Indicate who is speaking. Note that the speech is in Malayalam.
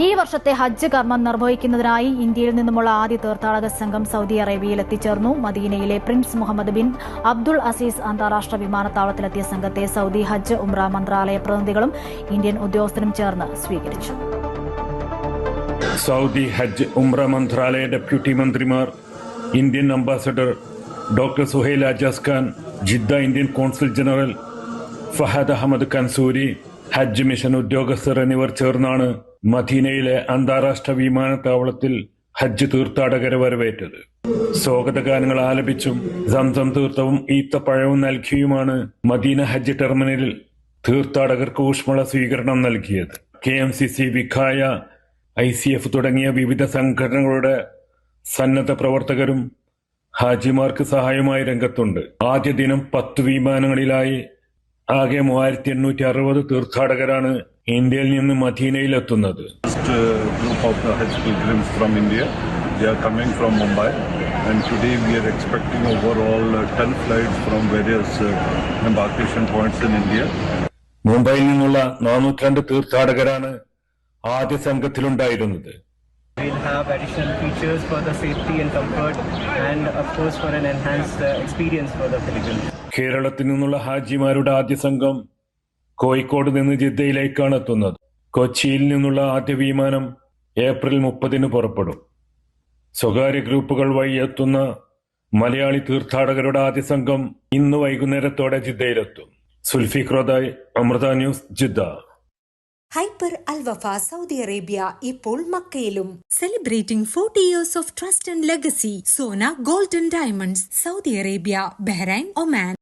Speaker 1: ഈ വർഷത്തെ ഹജ്ജ് കർമ്മം നിർവഹിക്കുന്നതിനായി ഇന്ത്യയിൽ നിന്നുമുള്ള ആദ്യ തീർത്ഥാടക സംഘം സൗദി അറേബ്യയിൽ എത്തിച്ചേർന്നു. മദീനയിലെ Prince Mohammad bin Abdul Aziz അന്താരാഷ്ട്ര വിമാനത്താവളത്തിലെത്തിയ സംഘത്തെ സൗദി ഹജ്ജ് ഉംറ മന്ത്രാലയ പ്രതിനിധികളും ഇന്ത്യൻ ഉദ്യോഗസ്ഥരും ചേർന്ന് സ്വീകരിച്ചു.
Speaker 2: സൗദി ഹജ്ജ് ഉംറ മന്ത്രാലയ ഡെപ്യൂട്ടി മന്ത്രിമാർ, Indian ambassador doctor Suhail Ajaz Khan, Jeddah Indian consul general Fahad Ahmed Kansuri, ഹജ്ജ് മിഷൻ ഉദ്യോഗസ്ഥർ എന്നിവർ ചേർന്നാണ് മദീനയിലെ അന്താരാഷ്ട്ര വിമാനത്താവളത്തിൽ ഹജ്ജ് തീർത്ഥാടകരെ വരവേറ്റത്. സ്വാഗതഗാനങ്ങൾ ആലപിച്ചും സംസം തീർത്ഥവും ഈത്തപ്പഴവും നൽകിയുമാണ് മദീന ഹജ്ജ് ടെർമിനലിൽ തീർത്ഥാടകർക്ക് ഊഷ്മള സ്വീകരണം നൽകിയത്. KMCC, വിഖായ, ICF തുടങ്ങിയ വിവിധ സംഘടനകളുടെ സന്നദ്ധ പ്രവർത്തകരും ഹാജിമാർക്ക് സഹായമായി രംഗത്തുണ്ട്. ആദ്യ ദിനം 10 വിമാനങ്ങളിലായി ആകെ 3860 തീർത്ഥാടകരാണ് ഇന്ത്യയിൽ നിന്ന് മദീനയിലെത്തുന്നത്.
Speaker 3: Group of the Hajj pilgrims from India. They are coming from Mumbai, and today we are expecting overall 10 flights from various embarkation points in India.
Speaker 2: മുംബൈയിൽ നിന്നുള്ള 402 തീർത്ഥാടകരാണ് ആദ്യ സംഘത്തിലുണ്ടായിരുന്നത്.
Speaker 4: We'll have additional features for the safety and comfort, and of course for an enhanced experience for the pilgrims.
Speaker 2: കേരളത്തിൽ നിന്നുള്ള ഹാജിമാരുടെ ആദ്യ സംഘം കോഴിക്കോട് നിന്ന് ജിദ്ദയിലേക്കാണ് എത്തുന്നത്. കൊച്ചിയിൽ നിന്നുള്ള ആദ്യ വിമാനം ഏപ്രിൽ 30 പുറപ്പെടും. സ്വകാര്യ ഗ്രൂപ്പുകൾ വഴി എത്തുന്ന മലയാളി തീർത്ഥാടകരുടെ ആദ്യ സംഘം ഇന്ന് വൈകുന്നേരത്തോടെ ജിദ്ദയിലെത്തും. സുൽഫിഖ്രോദായ്, അമൃത ന്യൂസ്, ജിദ്ദ.
Speaker 5: ഹൈപ്പർ അൽവഫ സൗദി അറേബ്യ ഇപ്പോൾ മക്കയിലും. Celebrating 40 years of trust and legacy. Sona golden diamonds, Saudi Arabia, Bahrain, Oman.